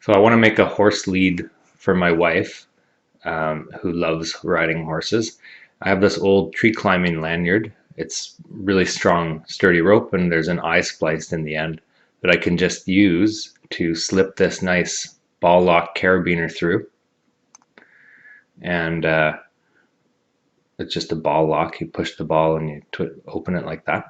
So I want to make a horse lead for my wife, who loves riding horses. I have this old tree climbing lanyard. It's really strong, sturdy rope, and there's an eye spliced in the end that I can just use to slip this nice ball lock carabiner through. And it's just a ball lock. You push the ball and you open it like that.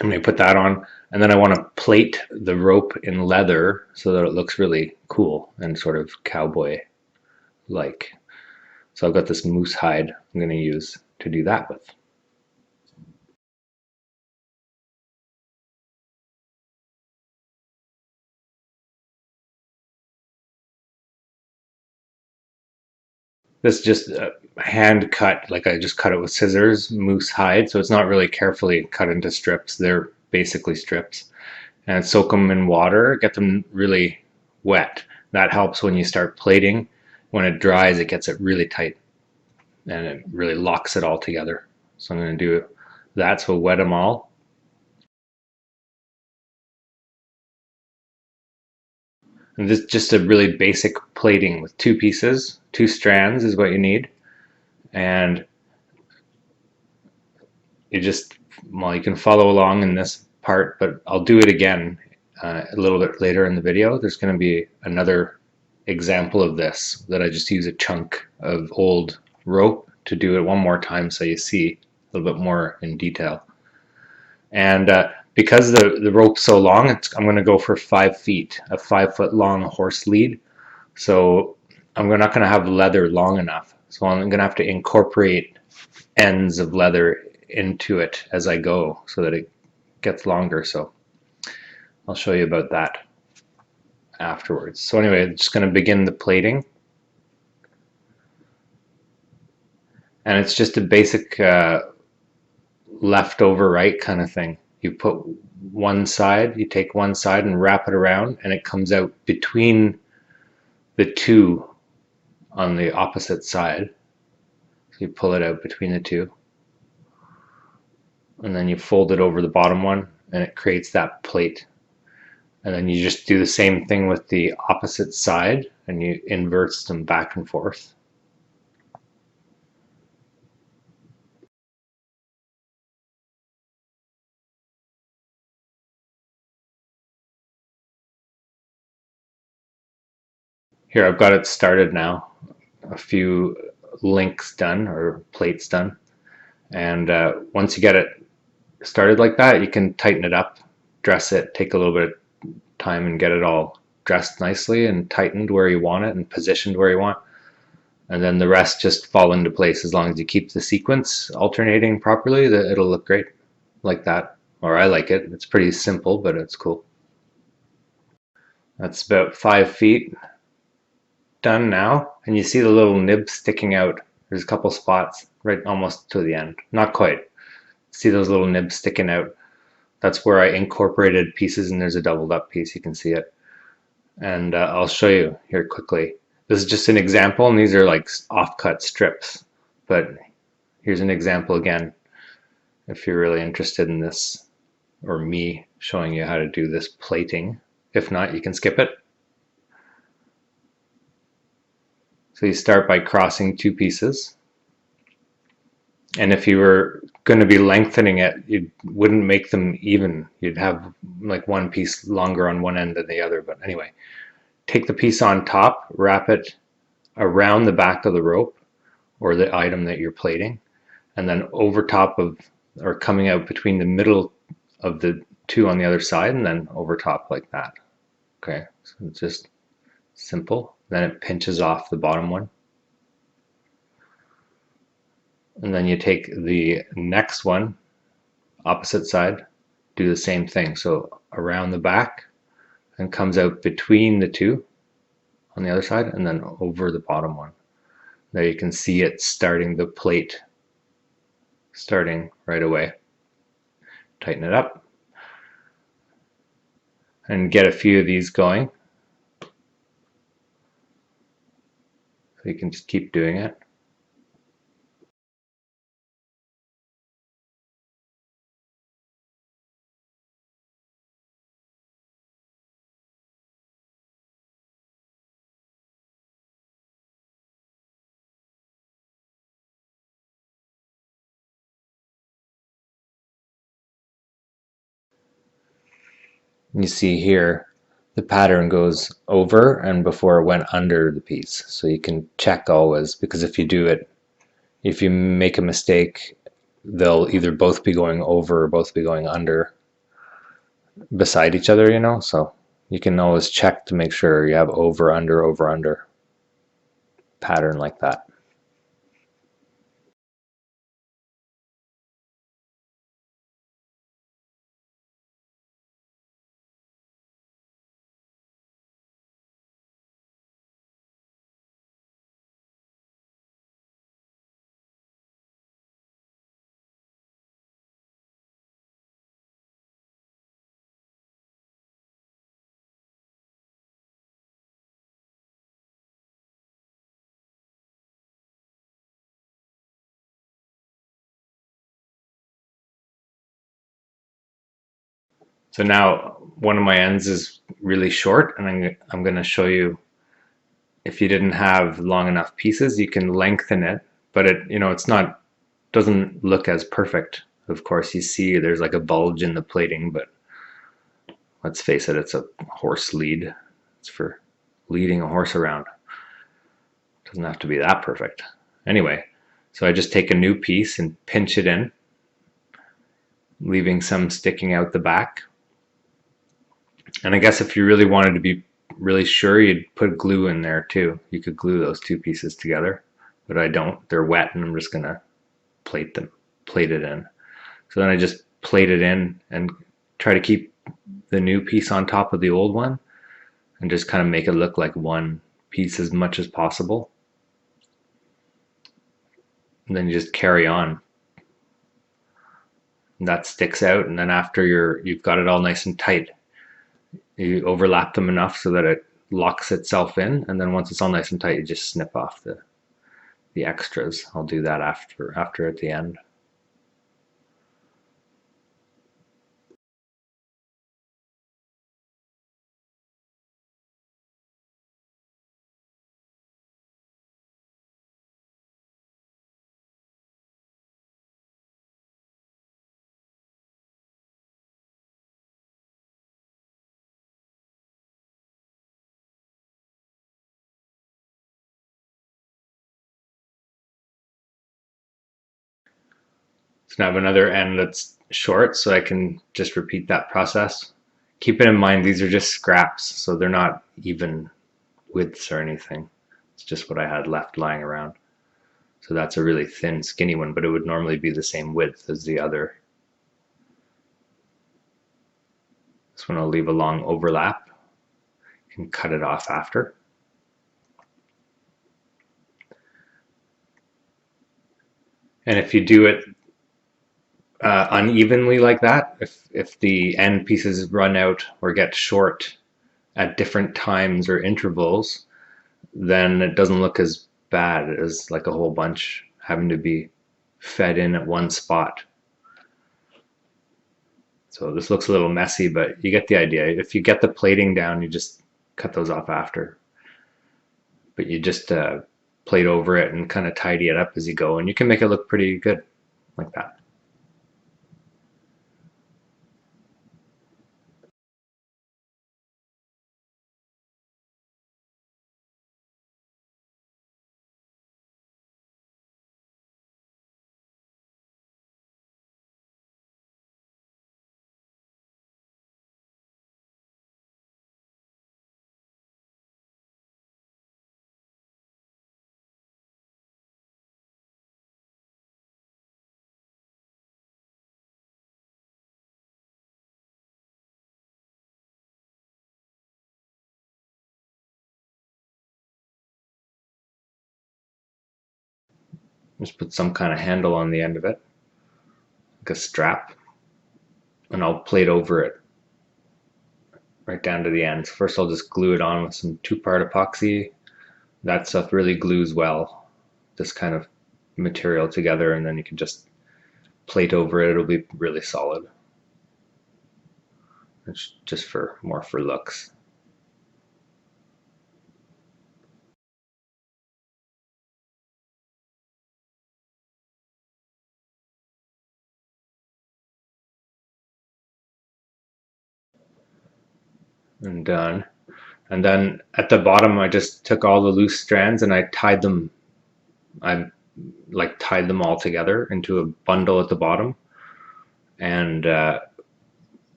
I'm going to put that on, and then I want to plate the rope in leather so that it looks really cool and sort of cowboy like. So I've got this moose hide I'm going to use to do that with. This is just hand cut, like I just cut it with scissors, moose hide, so it's not really carefully cut into strips. They're basically strips. And soak them in water, get them really wet. That helps when you start plating. When it dries, it gets it really tight and it really locks it all together. So I'm going to do that, so wet them all. And this is just a really basic plating with two pieces, two strands is what you need. And you just, well, you can follow along in this part, but I'll do it again a little bit later in the video. There's going to be another example of this that I just use a chunk of old rope to do it one more time so you see a little bit more in detail. And because the rope's so long, I'm going to go for 5 feet, a 5-foot long horse lead. So I'm not going to have leather long enough. So I'm going to have to incorporate ends of leather into it as I go so that it gets longer. So I'll show you about that afterwards. So anyway, I'm just going to begin the plating. And it's just a basic left over right kind of thing. You put one side, you take one side and wrap it around, and it comes out between the two on the opposite side. So you pull it out between the two, and then you fold it over the bottom one, and it creates that plate. And then you just do the same thing with the opposite side, and you invert them back and forth. Here, I've got it started now. A few links done, or plates done. And once you get it started like that, you can tighten it up, dress it, take a little bit of time and get it all dressed nicely and tightened where you want it and positioned where you want. And then the rest just fall into place. As long as you keep the sequence alternating properly, it'll look great like that. Or I like it. It's pretty simple, but it's cool. That's about 5 feet done now. And you see the little nib sticking out. There's a couple spots right almost to the end. Not quite. See those little nibs sticking out? That's where I incorporated pieces, and there's a doubled up piece. You can see it. And I'll show you here quickly. This is just an example, and these are like offcut strips. But here's an example again, if you're really interested in this, or me showing you how to do this plating. If not, you can skip it. So you start by crossing two pieces. And if you were going to be lengthening it, you wouldn't make them even. You'd have like one piece longer on one end than the other. But anyway, take the piece on top, wrap it around the back of the rope or the item that you're plating, and then over top of, or coming out between the middle of the two on the other side, and then over top like that. Okay, so it's just simple. Then it pinches off the bottom one. And then you take the next one, opposite side, do the same thing. So around the back and comes out between the two on the other side, and then over the bottom one. There you can see it starting the plate, starting right away. Tighten it up and get a few of these going. So you can just keep doing it. You see here, the pattern goes over and before it went under the piece. So you can check always, because if you do it, if you make a mistake, they'll either both be going over or both be going under beside each other, you know? So you can always check to make sure you have over, under pattern like that. So now one of my ends is really short, and I'm going to show you, if you didn't have long enough pieces, you can lengthen it, but it's not, doesn't look as perfect. Of course, you see there's like a bulge in the plating, but let's face it, it's a horse lead. It's for leading a horse around. It doesn't have to be that perfect. Anyway, so I just take a new piece and pinch it in, leaving some sticking out the back. And I guess if you really wanted to be really sure, you'd put glue in there too. You could glue those two pieces together, but I don't. They're wet, and I'm just gonna plate it in. So then I just plate it in and try to keep the new piece on top of the old one, and just kind of make it look like one piece as much as possible. And then you just carry on. And that sticks out, and then after you've got it all nice and tight, you overlap them enough so that it locks itself in, and then once it's all nice and tight, you just snip off the extras. I'll do that after at the end. So now I have another end that's short, so I can just repeat that process. Keeping in mind these are just scraps, so they're not even widths or anything. It's just what I had left lying around. So that's a really thin, skinny one, but it would normally be the same width as the other. This one I'll leave a long overlap and cut it off after. And if you do it unevenly like that, if the end pieces run out or get short at different times or intervals, then it doesn't look as bad as like a whole bunch having to be fed in at one spot. So this looks a little messy, but you get the idea. If you get the plating down, you just cut those off after. But you just plate over it and kind of tidy it up as you go, and you can make it look pretty good like that. Just put some kind of handle on the end of it, like a strap, and I'll plate over it right down to the ends. First I'll just glue it on with some 2-part epoxy, that stuff really glues well, this kind of material together, and then you can just plate over it. It'll be really solid. It's just for more for looks. And done. And then at the bottom, I just took all the loose strands and I tied them. I like tied them all together into a bundle at the bottom, and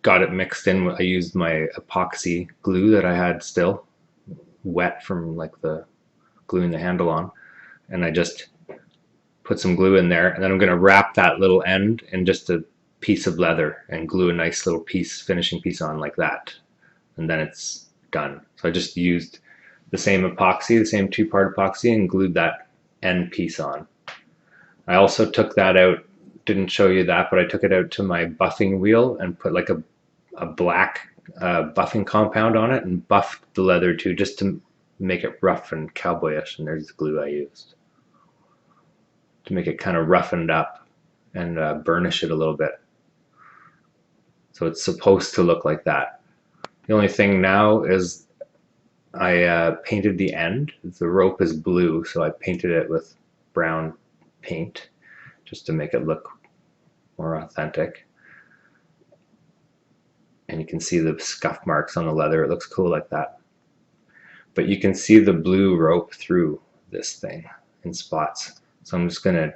got it mixed in. I used my epoxy glue that I had still wet from like the gluing the handle on, and I just put some glue in there, and then I'm going to wrap that little end in just a piece of leather and glue a nice little piece, finishing piece on like that, and then it's done. So I just used the same epoxy, the same two-part epoxy, and glued that end piece on. I also took that out, didn't show you that, but I took it out to my buffing wheel and put like a black buffing compound on it and buffed the leather too, just to make it rough and cowboyish. And there's the glue I used to make it kind of roughened up and burnish it a little bit. So it's supposed to look like that. The only thing now is I painted the end. The rope is blue, so I painted it with brown paint just to make it look more authentic. And you can see the scuff marks on the leather. It looks cool like that. But you can see the blue rope through this thing in spots. So I'm just going to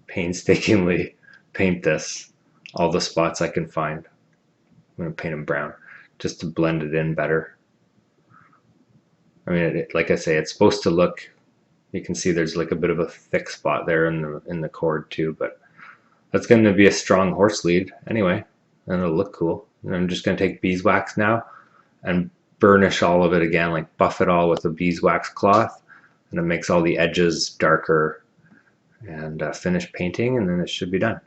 painstakingly paint this, all the spots I can find. I'm going to paint them brown just to blend it in better. I mean, like I say, it's supposed to look, you can see there's like a bit of a thick spot there in the cord too, but that's going to be a strong horse lead anyway, and it'll look cool. And I'm just going to take beeswax now and burnish all of it again, like buff it all with a beeswax cloth, and it makes all the edges darker, and finish painting, and then it should be done.